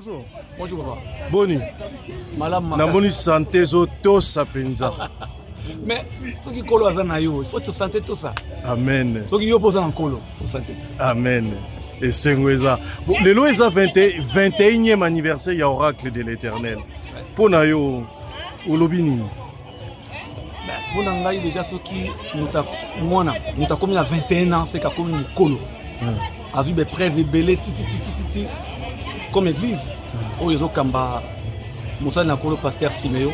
Bonjour. Bonjour papa. Boni. Madame Na moni santé zo to sapenza. Mais ce qui colo azana yo, il faut te santé tout ça. Amen. Ce qui yo pose en colo, pour santé. Amen. Et Sengweza. Bon, le lo eza 21e anniversaire ya oracle de l'Éternel. Pona yo olobini. Pour ngai déjà ce qui nous ta comme il a 21 ans, c'est comme une colo. A vu des preuves belé titi comme église. O yezo kamba Moussa na colo pasteur Siméo.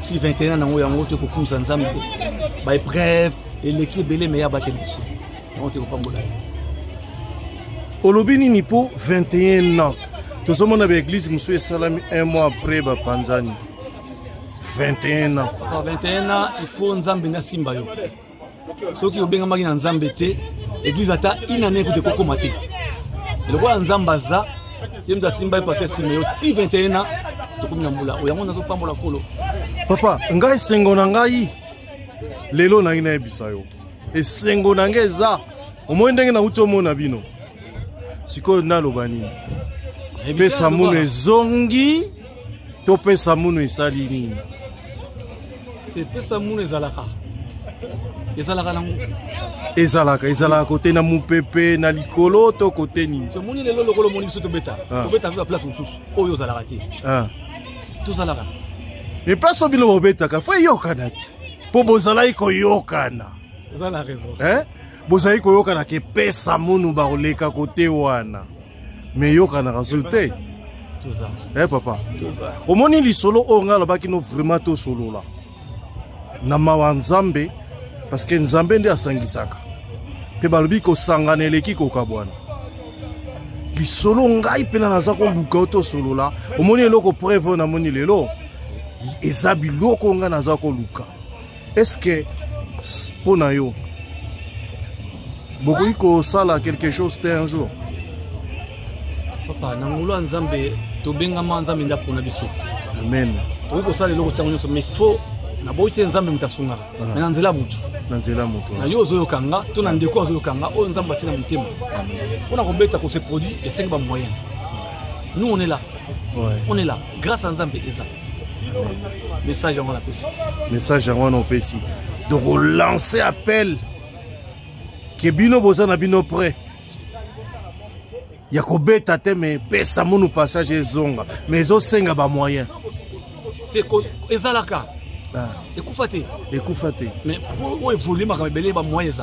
Si 21 ans na yango te ko kumisa nzambe. Ba preuve et l'équipe belé meya ba kebiso. On te ko pambola. Olobini ni po 21 ans. Tout ce monde avec l'église Moussa Salami un mois après ba Panzani. 21 ans. 21 ans, il faut nzambe na simba yo. Ceux qui ont bien magi na nzambe te, l'église ata inane ko te kokoma te. Le roi nzamba za, yemda simba e pasteur Siméo ti 21 ans, to komina mbula. O yango nazo pambola kolo. Papa, ngai sengo na ngai lelo na ina ebisa yo. E sengo na ngai za, omo ndenge na utomo na bino. Siko na lobani. Pesa muno ezongi, to pesa muno esali nini. Pesa muno ezalaka. Ezalaka nango. Ezalaka côté na mupepe na likolo to côté nini. Ce moni lelo lokolo moni biso to beta. To beta la place mosusu. Oyo ezalaka te. Tout zalaka. Mais pas so bino beta ka fa yokana ti. Po bozala iko yokana. Vous avez raison. Bozala iko yokana ke pesa muno ba oleka côté wana. Mais yokana résultat. Tout ça. Papa. Tout ça. Au moni li solo o ngala ba kino vraiment to solo la. Na mawa nzambe parce que nzambe ndi asangisaka pe balobi ko sangana eleki ko kabwana lisolo ngai pena naza ko luka to solo la omoni eloko preuve na moni lelo eza biloko nga naza ko luka. Est-ce que pona yo bokoki ko sala quelque chose un jour? Papa na ngulu nzambe to benga nzambe nda pona biso. Amen. Ko sala eloko tango nyonso mais faut na boite nzambe mutasunga na nzela mutu na yo zo yokanga to na ndeko zo yokanga o nzambe atina mutema on a kobeta ko se produit et 5 ba moyen. Nous on est là. On est là grâce à nzambe eza. Message en la pesi. Message en pesi. De relancer appel que bino boza na bino prêt. Ya kobeta te mais pesa monu passage ezonga mais zo senga ba moyen. Te ko ezalaka. Écoufate. Mais pour évoluer, il faut des moyens.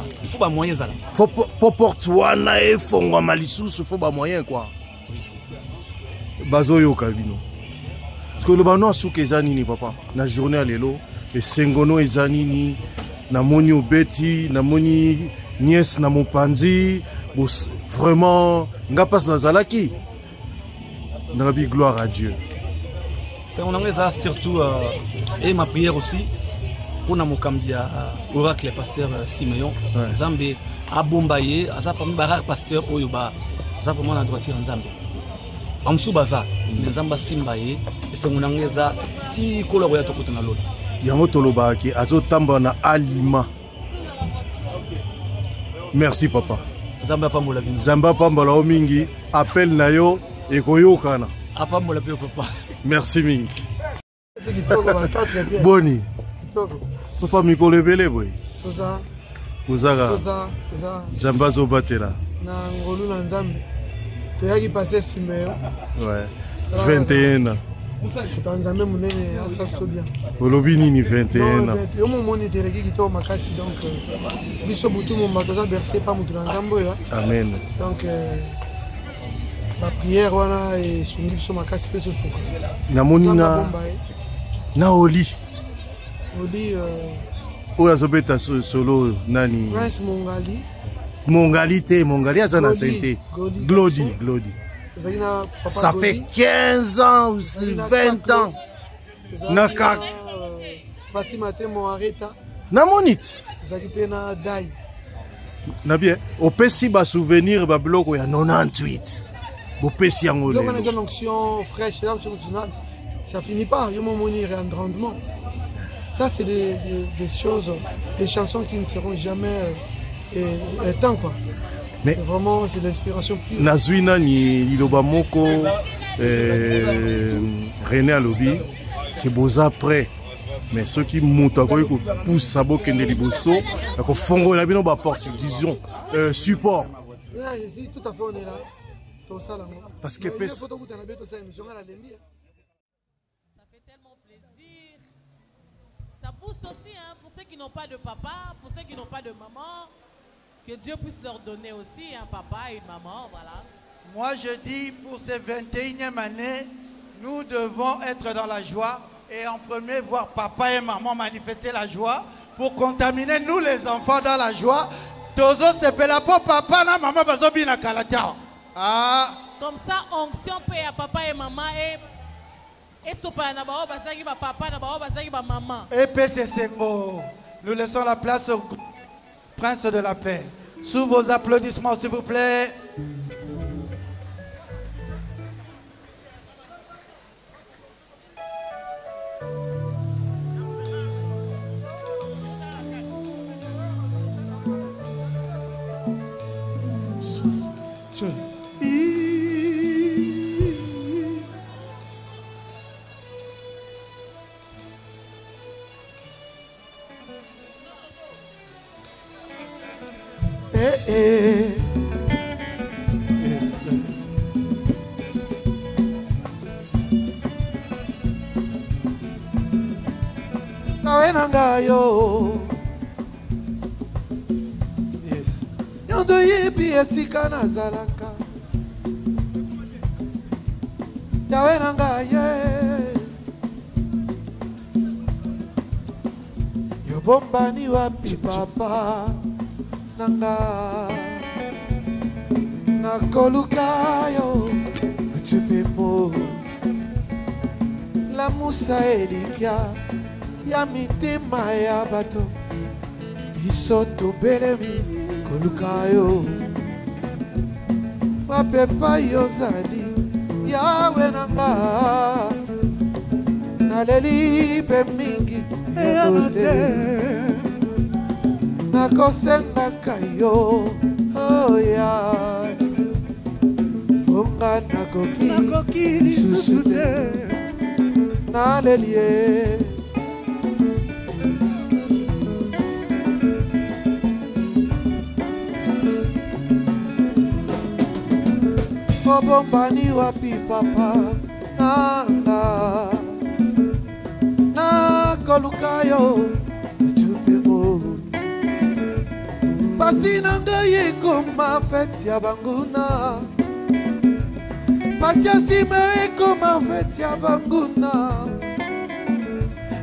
Pour porter un fonds il faut des moyens. Bazoyo Calvino. Parce que le bano a souké zanini, papa. La journée à l'élo, les sengono et zanini, na moni obeti, na moni nièce, na mon panzi. Vraiment, nga passe na zalaki. N'a bi gloire à Dieu. On a ça surtout et ma prière aussi pour na mokambia oracle pasteur Siméon Nzambe a bombaye asa parmi barak pasteur oyoba ça vraiment na droitier Nzambe amsu baza Nzamba simbaye et on a ça ti kolabo ya tokota na lolo yango toloba ki azotamba na alima. Merci papa. Nzamba pambola bino. Nzamba pambola o mingi appel na yo e koyokana. Apambola pe papa. Merci mingi. Boni. Papa mikolo ebele boy. Toza. Toza. Nzamba zo batela. Na ngolu na nzambe. Toyaki passer Siméo. Ouais. 21 ans. Nzambe munene asa so bien. Olobini ni 21 ans. Yo mo moni tereki kito makasi donc biso butu mo matoza bercé pas mutu na nzambo ya. Amen. Donc la prière wana et sungi biso makasi peso suka. Na moni na oli oya zobeta solo nani Prince Mongali azana sente Glody ça fait 15 ans ou 20 ans na kak Fatima te mo areta na monite zaki pe na dai na bien opesi ba souvenir ba bloko ya 98 bopesi yango le on a une onction fraîche ça finit pas yo mo monir en rendement. Ça, c'est des choses, des chansons qui ne seront jamais temps, quoi. Mais vraiment, c'est l'inspiration pure. Nazwina ni liloba moko René alobi que boza prêt mais ceux qui montent encore ils poussent sabo kende liboso ko fongo na bino ba porte disons support. Là je suis tout à fait on est là. Tout ça là. Parce que ça pousse aussi hein, pour ceux qui n'ont pas de papa, pour ceux qui n'ont pas de maman, que Dieu puisse leur donner aussi un papa et une maman, voilà. Moi je dis pour ces 21e année, nous devons être dans la joie et en premier voir papa et maman manifester la joie pour contaminer nous les enfants dans la joie. Tozo sepela pour papa na maman bazobi na kalata. Ah. Comme ça onction peut à papa et maman et sopa na bao basaki ba papa na bao basaki ba maman. Et PCC nous laissons la place au prince de la paix. Sous vos applaudissements s'il vous plaît. Yo. Yes. Yondo yipi esika na zalaka. Yawe nanga ye. Yo bombani wapi papa nanga. Nakoluka yo tupemo. La musa elikia. Ya mitima ya bato isoto belemi kolukayo mapepa yozali yawe nanga naleli pe mingi eyote nakosenga kayo oya onga nakoki lisusu te nalelie bombani wapi papa nanga na kolukayo tupemo basi nanga yeko ma fete ya banguna basi asime yeko ma fete ya banguna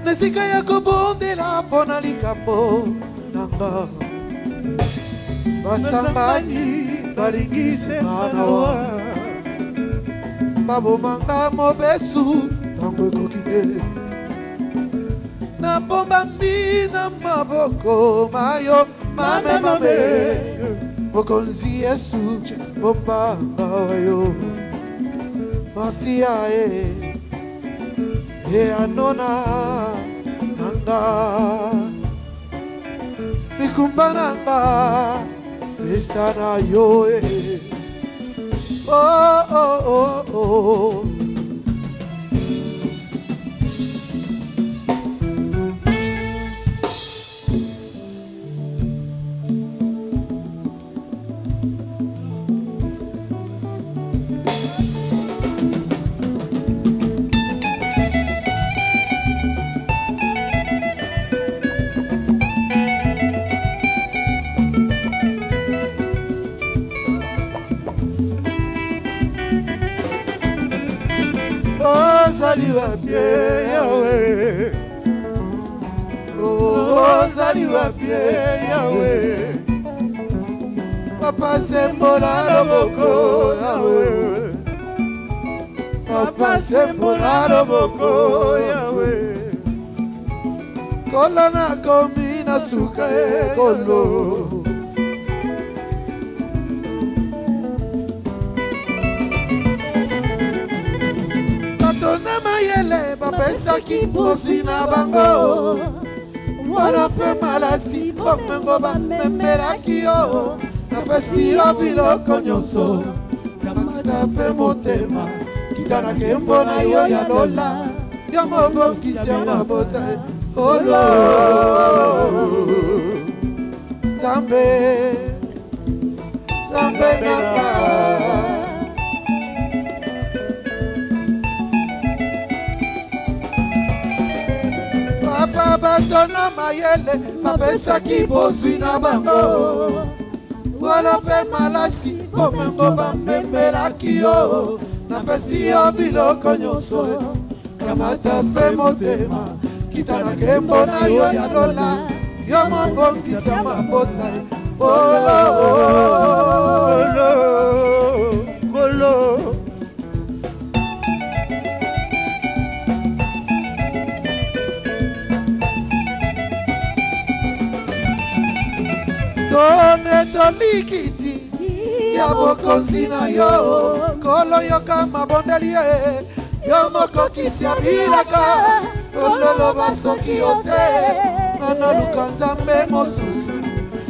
nesika ya kobondela pona likambo nanga basangani balingise manawa Babo manga mobesu tango kokide na bomba mbina maboko mayo mame mame mokonzi Yesu bomba ngayo masia e anona nanga mikumbananga esana yo oh oh oh oh. Zaliwa pie yawe oh zaliwa pie yawe papa sembola loboko yawe papa sembola loboko yawe kola na kombina suka kolo na mayele bapesaki posi na bango wana mpe malasi bomengo bamembelaki yo napesi yo biloko nyonso namakita mpe motema kitana kembo na yo ya lola yo mobongisi ya mabota olo Zambe Zambe nanga Papa batona mayele mapesaki bozwi na bango Wala pe malasi bomengo bamembelaki yo napesi yo biloko nyonso kamata se motema kitana kembo na yo ya lola yo mobongisa mabota olo kolo Tone tolikiti ya bokonzi na yo kolo yo kama bondelie yo mokokisi ya bilaka ololoba soki yo te analuka nzambe mosusu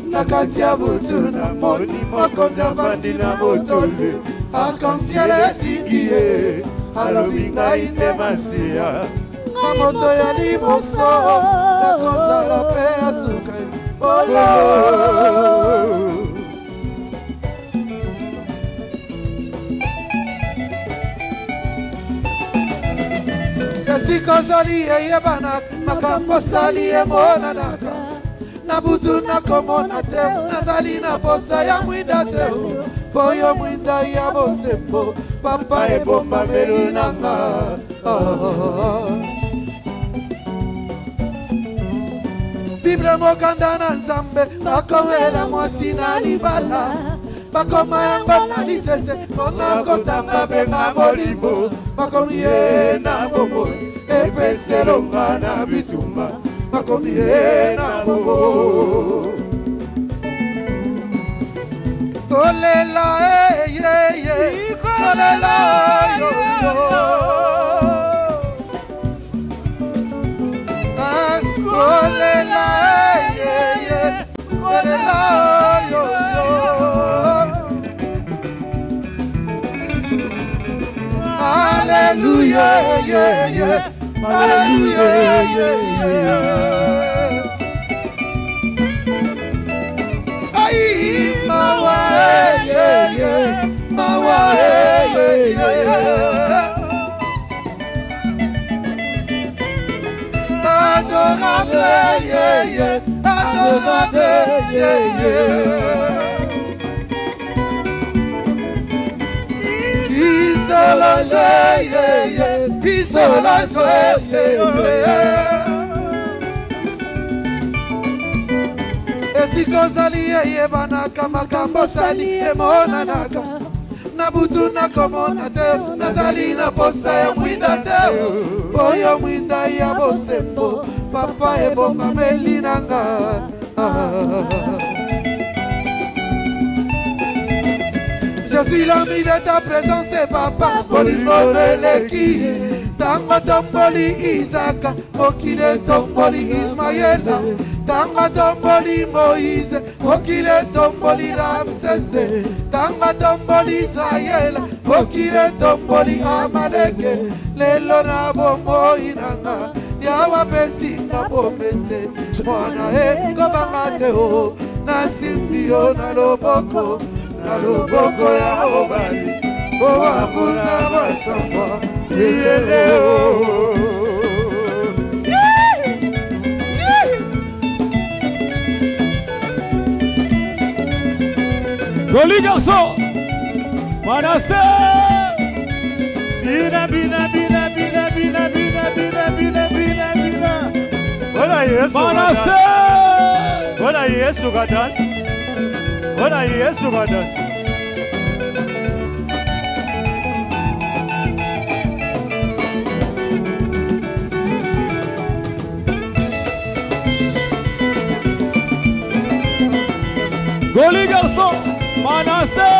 na kati ya butu na moni mokonzi avandi na motolu arc-en-ciel esingi ye alobi ngai nde masiya na moto ya liboso nakozala mpe asuka olo Sikozali eyebana makambo sali emonanaka na butu nakomona te nazali na posa ya mwinda te poyo mwinda ya bosembo papa ebomba melu nanga Bible mokanda na nzambe bakowela mwasi na libala bakoma yango na lisese mpona kotanga benga bolimbo bakomi ye na bobo epeselonga na bitumba bakomi ye na bobo kolela eyeye kolela yoyo kolela eyeye kolela yoyo Hallelujah, yeah, yeah. Hallelujah, yeah, yeah. Ay, mawa, yeah, yeah. Mawa, yeah, yeah. Adorable, yeah, yeah. Adorable, yeah, yeah. Isolage, yeah, yeah. Isolage, yeah, yeah. Esikozali yebanaka makambo sali emonanaka nabutu nakomona te nazali na posa ya mwinda te oyo mwinda ya bosembo papa ebomba melinanga Je suis l'ami de ta présence, papa. Polimoreleki, Tango tomboli Isaac, Mokile tomboli Ismaël, Tango tomboli Moïse, Mokile tomboli Ramsès, Tango tomboli Israël, Mokile tomboli Amalek, Lelo na bombo inanga, Yawa pesi na bomese, Mwana kobangate o, na simbio na loboko. Aloboko ya obali Oabuna basamba Yeleo Joli garçon Manassé Bina bina bina bina bina bina bina bina bina bina Voilà Yesu Manassé Voilà Yesu gadas Voilà Yesu gadas Joli garçon Manassé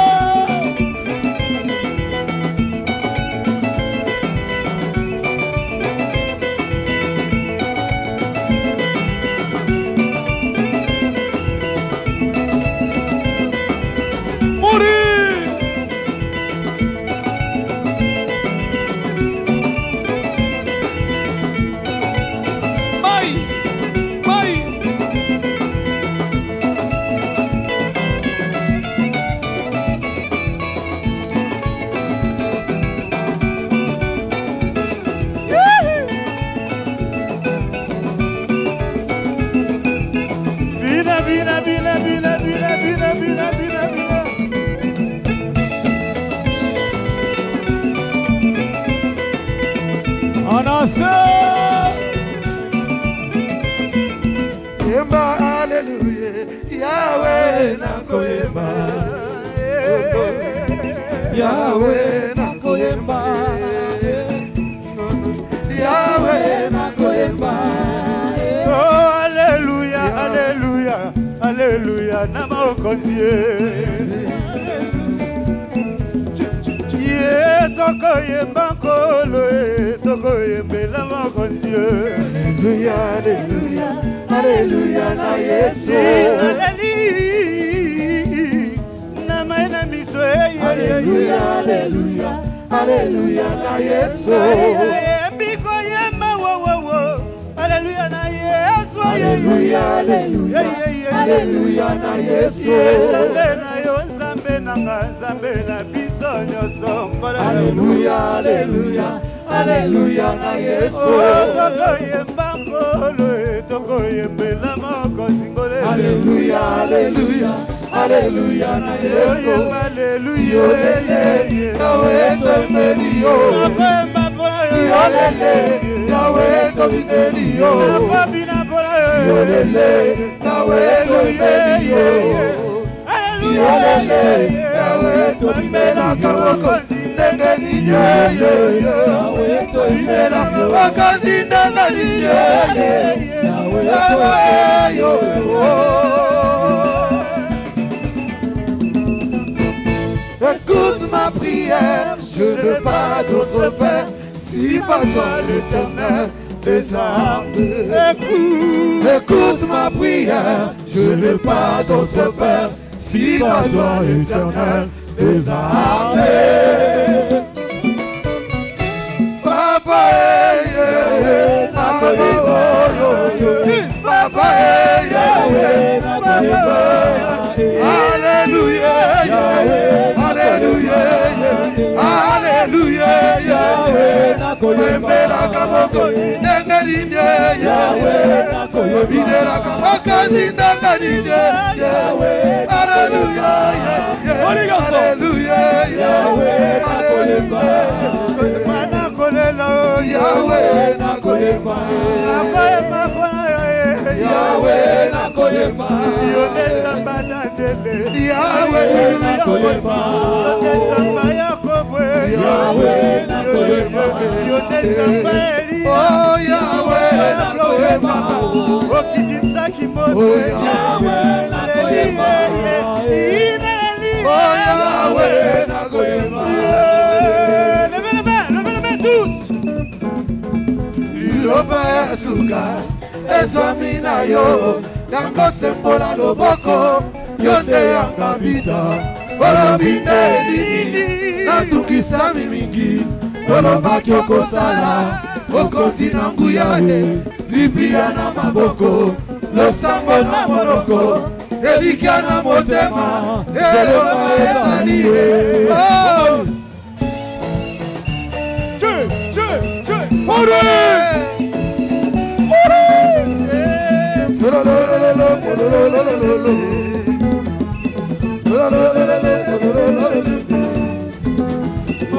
Yemba hallelujah, Yahweh nakoyemba. Yahweh nakoyemba. Yahweh nakoyemba. Oh alléluia, alléluia, alléluia, namaokonzie. Tokoyemba kolo, tokoyembela makonzie. Alléluia, alléluia, alléluia na Yesu. Alléluia, namaina miso. Alléluia, alléluia, alléluia na Yesu. Mbiko yemba wo wo wo. Alléluia na Yesu. Alléluia, alléluia, alléluia na Yesu. Zambe na yo, zambe nanga, zambe na biso nyoso. Alléluia, alléluia, alléluia na Yesu. Tokoyemba kolo, tokoyembela makonzingole. Alléluia, alléluia, alléluia na Yesu. Alléluia, Yahweh tomeni yo. Yolele, Yahweh tomeni yo. Yolele, Yahweh tomeni yo. Yolele, Yahweh tomela kawakozi ndengeni yo. Yahweh tomela kawakozi ndengeni yo. Yahweh yo. Écoute ma prière, je n'ai pas d'autre père, si pas toi l'Éternel des armées. Écoute ma prière, je n'ai pas d'autre père, si pas toi l'Éternel des armées. Papa, Papa, Alléluia, Alléluia, Alléluia, Yahweh, Nakoyemba kamoko, Nengarinde, Yahweh, Nakoyemba kamoko, Zindangarinde, Yahweh, Alléluia, Alléluia, Yahweh, Nakoyemba, Yahweh, Nakoyemba, Yahweh, Nakoyemba, Yahweh, Nakoyemba, Yahweh, Nakoyemba, oh Yahweh, Nakoyemba, oh Kidisaki Moto, oh Yahweh, Nakoyemba, oh Yahweh, Nakoyemba, levez les mains tous. Liloba Suka, Ezwamina yo, yango sembola loboko, yonde yangabita, olobinde nini, natukisa mimingi, olobaki okosala, okonzi na nguya ye, Biblia na maboko, losambo na monoko, elikya na motema, elonga ezali ye.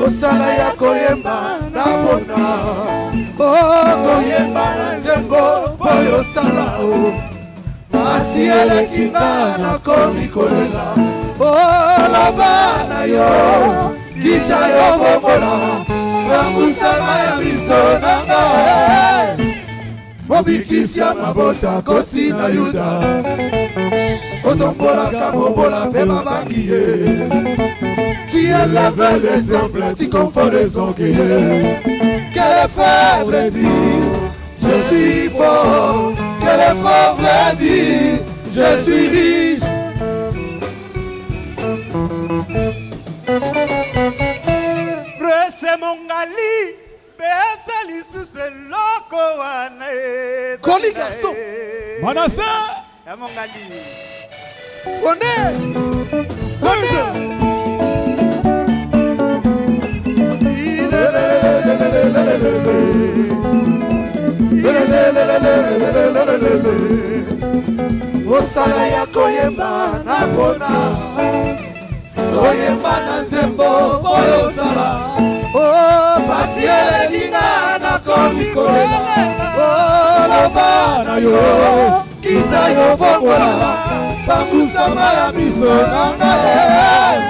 Osala ya koyemba na bona, oh koyemba na nzembo poyo sala o, masi elekinga na komi kolela, oh loba na yo, kita yo bobola, bambusama ya miso nanga, mobikisi ya mabota kosi na Yuda, otombolaka mobola pe babangi ye. Tu élèves l'exemple, tu confonds les orgueilleux. Que les faibles disent, je suis fort. Que les pauvres disent, je suis riche. Bresse mongali, beatali sous loko wana. Koli garçon. Manassé. Ya mongali. Connais. Osala ya koyemba na bona, koyemba na nzembo oyo osala, oh pasi elenginga na komi oloba na yo kita yo bongola bangusama ya miso na ngai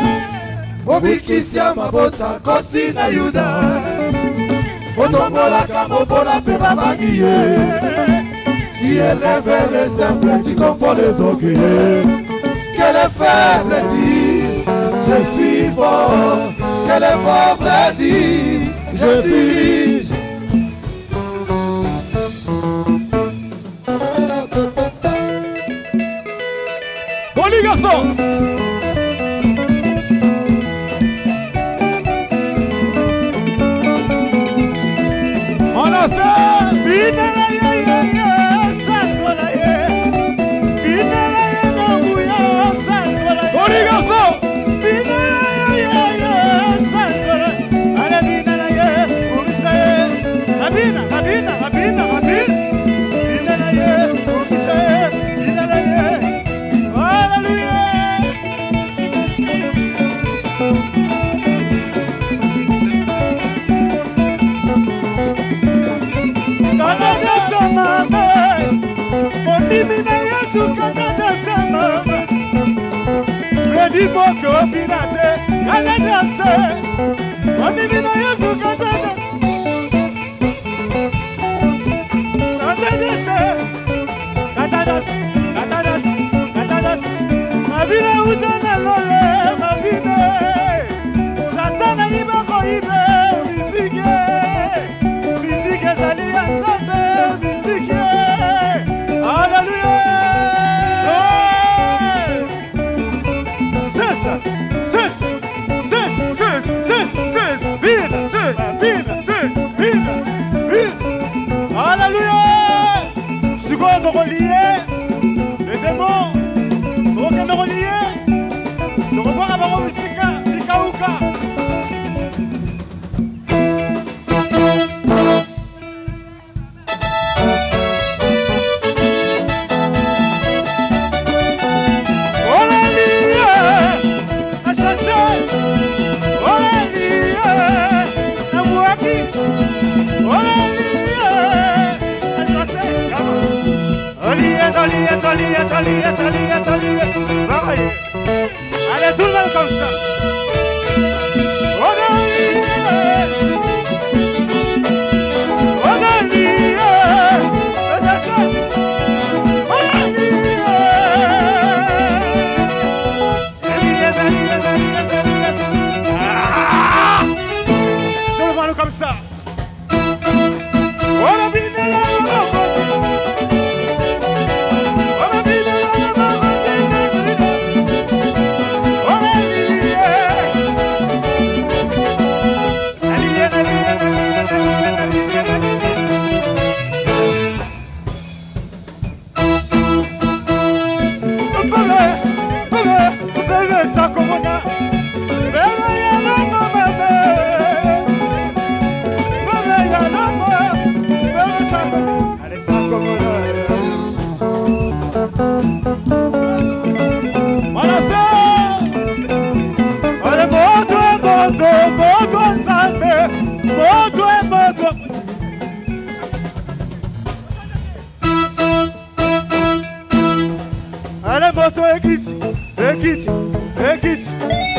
obikisia mabota kosi na Yuda otombolaka mobola mpe babangi ye tu élèves les simples tu confonds les orgueilleux que les faibles disent je suis fort que les pauvres disent je suis riche. Bon les garçons, on a ça. Bon les garçons, Freddy Boko Pirate, Canadase, Onimina Yesu Canada, Catadas, Mabina Udana Lole, Mabine, Satana Ibako Ibe, Musique, Zalia Zambe, Musique, Hallelujah. Alléluia. Si quoi de relier les démons, de relier, de revoir à Baron Missika, Mikauka. Allez, tout le monde comme ça. Tout le monde comme ça. Allez, moto ekiti,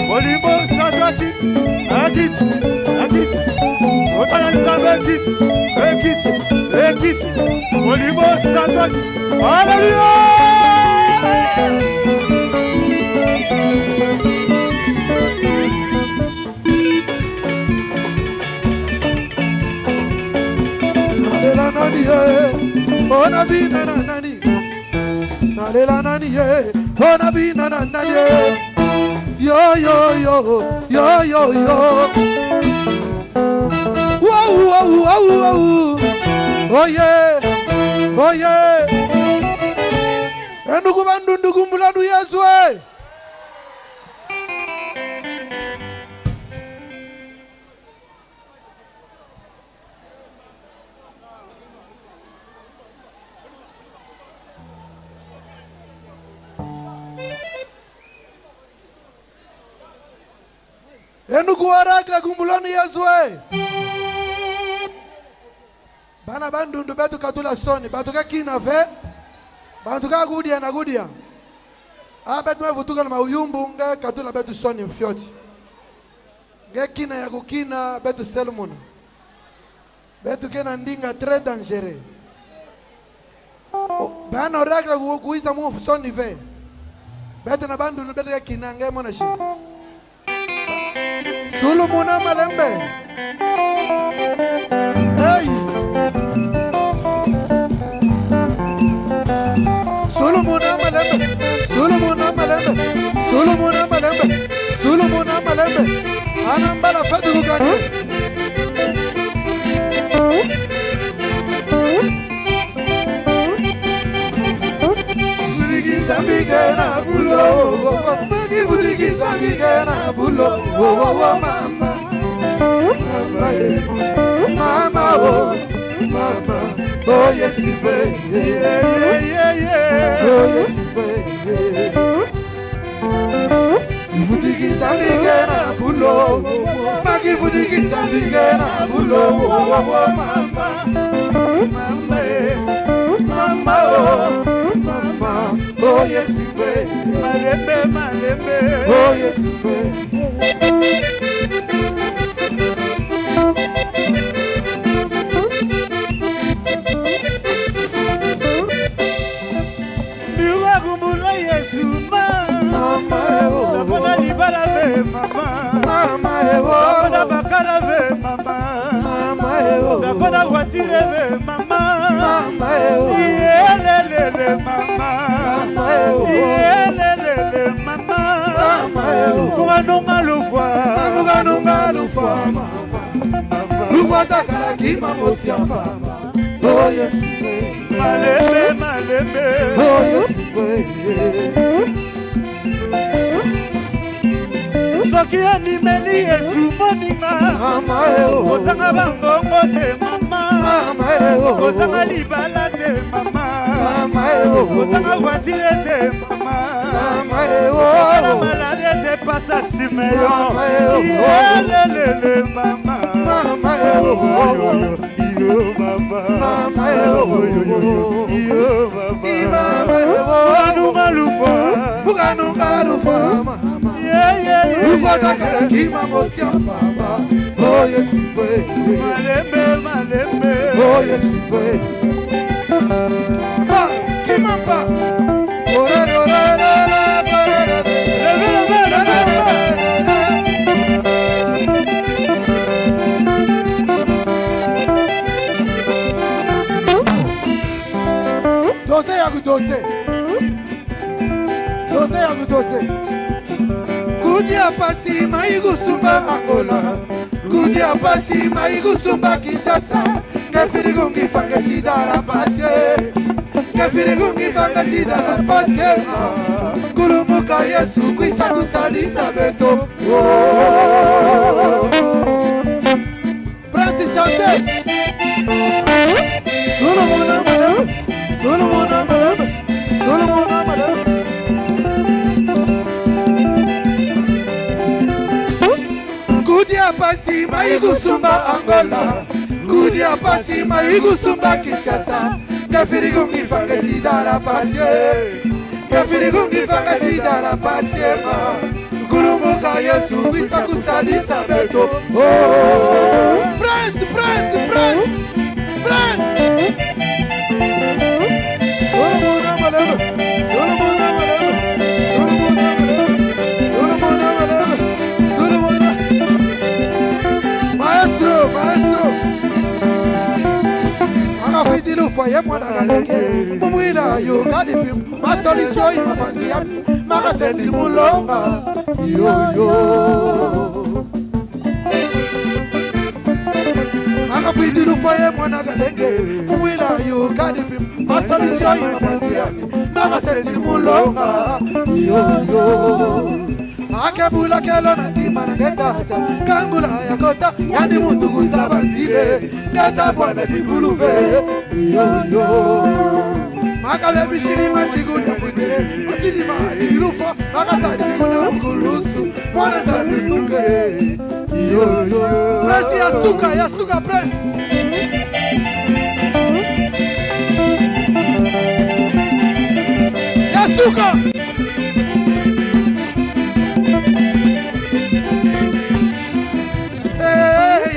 Olimbo Santo ekiti, Otana Santo ekiti, Olimbo Santo, Hallelujah! Nalela nani ye, ona bina na nani. Nalela nani ye, ona bina na nani ye. Yo yo yo, yo yo yo. Wow wow wow wow. Oh yeah, oh yeah. Endugu bandu ndugu mbuladu Yesu eh. Enugu warakla gumbuloni Yesu Bana bandundu betu katula soni, batuka kina ve, batuka gudia na gudia. Betu me vutuka na mauyumbu nge katula betu soni mfioti. Nge kina ya kukina betu selmuna. Betu kena ndinga très dangereux. Bana orakla kuisa mu soni ve. Betu na bandundu betu kina nge mona shi. Sulu muna malembe. Hey. Solomona malembe, Solomona malembe, Solomona malembe, Solomona malembe. Anambala fatu kugani. Fudigi zambigena bulo, bagi fudigi zambigena bulo, mama, mama, oh, mama. Oh yes, we pray. Yeah, yeah, yeah. Oh yes, we pray. Fudigi zambigena bulo, magi fudigi zambigena bulo, mama, mama, mama, oh, mama. Oh yes, we pray. Malembe, malembe. Oh yes, we pray. Dakona voitire ve mama, yelelele mama, yelelele mama, muganonga lufa mama, lufa takala kima mosia mama. Oh yes, malembe, oh yes, soki animeli Yesu moninga, ozanga bangongo te mama, ozanga libala te mama, ozanga voitire te mama, ozanga malade te pasa simeyo, yelelele mama, iyo mama, iyo mama, buganunga lufa mama. Ufataka kima mosia mama. Oh yes, we malembe, malembe. Oh yes, we ha, kimamba. Ora. Dose. Kudia pasi maigusumba Angola, kudia pasi maigusumba Kinshasa, kefirigungi fanga shida la passe, kefirigungi fanga shida la passe. Kulumuka Yesu kuisa kusadisa beto. Prince chante. Solomona madame. Kudia pasi maigusumba Angola, kudia pasi maigusumba Kinshasa, kefirigungi fanga shida la passe, kefirigungi fanga shida la passe. Kulumuka Yesu kuisa kusadisa beto. Oh, Prince. Maestro. Agafitilu foye mwana galeke, mumuila yo kadipim, masoliso imapanzi yami, magasendi mulonga, yo. Agafitilu foye mwana galeke, mumuila yo kadipim, masoliso imapanzi yami, magasendi mulonga, yo. Akebula kelo na tima na getata, kangula ya kota, yani muntu kusaba zibe, geta bwana dibuluve, yo. Makale bishiri mashiguli mbide, mashiri mali lufa, makasadi kuna mkulusu, mwana sabi unge, yo. Presi ya suka Prince. Suka.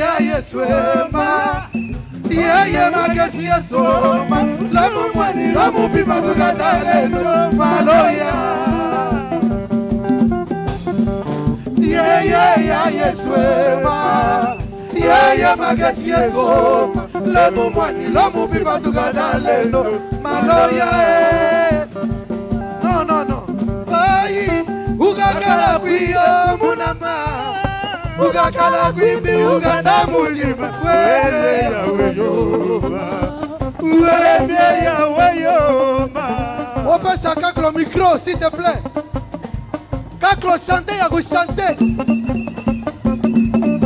Ya Yeswema. Ya magasi ya soma. Lamu mwani lamu pima kukatale maloya. Ya Yeswema. Ya magasi ya soma. Lamu mwani lamu pima kukatale maloya. No. Ai, ugakala kuyo munama. Ugakala kwimbi uganda mujima. Wewe ya weyoma. Wewe ya weyoma. Opesse à Kaklo micro s'il te plaît. Kaklo chante ya go chanter.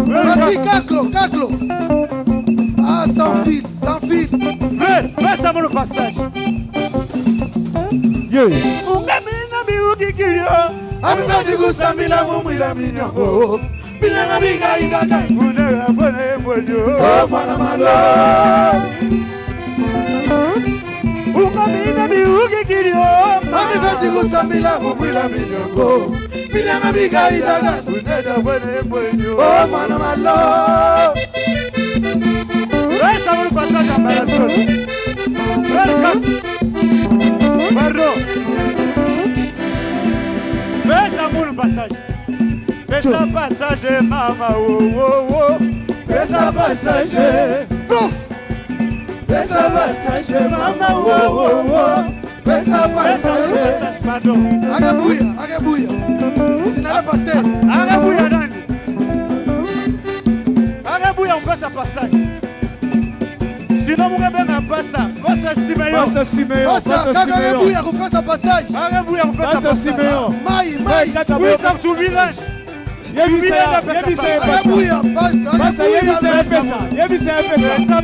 Vas-y Kaklo. Ah sans fil. Passe à mon passage. Ungamina miukikirio. Amifati kusamila mumwila minyango. Bilanga biga idaka. Unega bone bonyo. Oh mwana malo. Ungamina miukikirio. Amifati kusamila mumwila minyango. Bilanga biga idaka. Unega bone bonyo. Oh mwana malo. Resta mon passage à Barasol. Welcome. Pardon. Pesa mon passage. Pesa passage mama oh. Pesa passage. Prof. Pesa passage mama oh. Pesa passage. Pardon. Agabuya. Sinala pasteur. Agabuya nani? Agabuya on pesa passage. Sinon vous avez un pasta. Passa Simeon. Agabuya on pesa passage. Agabuya on pesa passage. Simeon. Mai. Oui ça tout village. Yebisa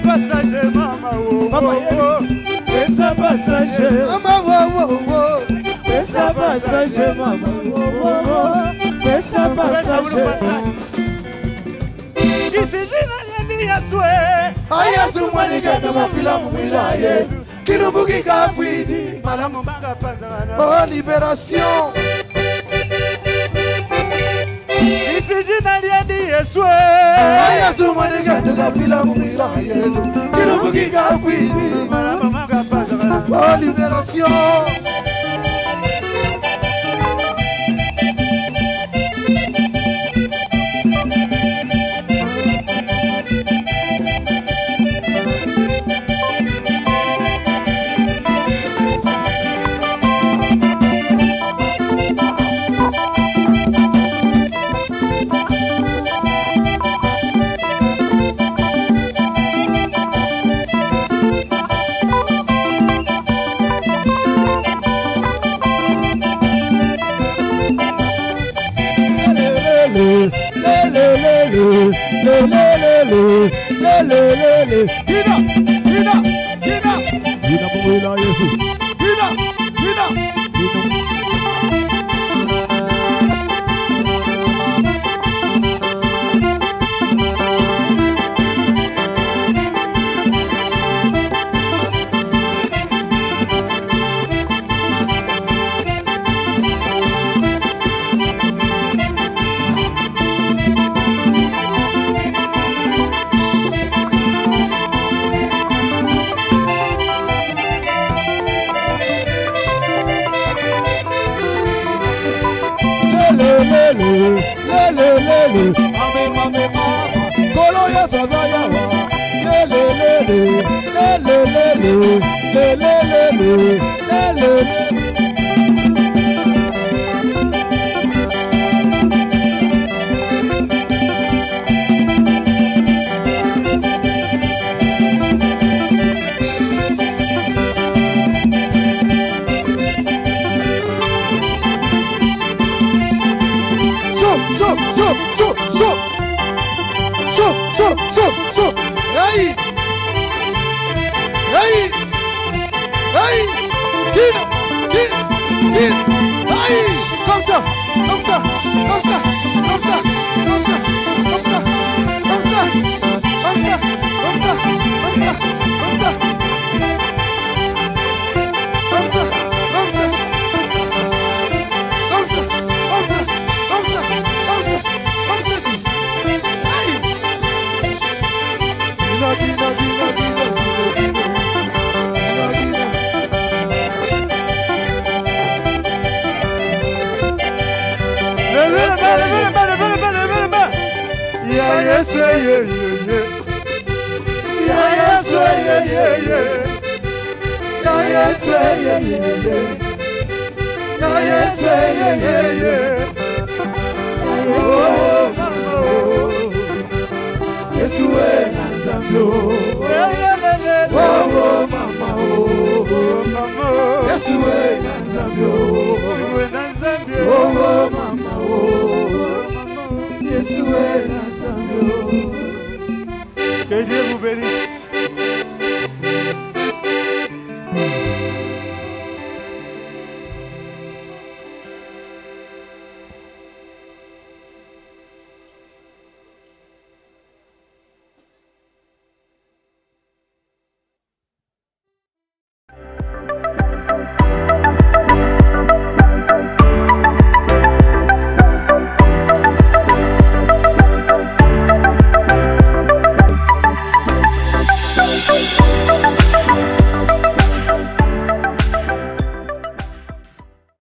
passage mama oh. Pesa passage mama oh. Pesa passage mama oh. Pesa passage. Kisijina ni yaswe. Ayasu mwanigenda mafilamu wilaye. Kirumbuki kafidi. Malamu manga pandana. Oh libération. Isijina liedi Yeswe. Ayasu mwanigenda mafilamu wilaye. Kirumbuki kafidi. Malamu manga pandana. Oh libération. Yesu ye ye ye. Ya Yesu ye ye ye. Ya Yesu ye ye ye. Ya Yesu ye ye ye.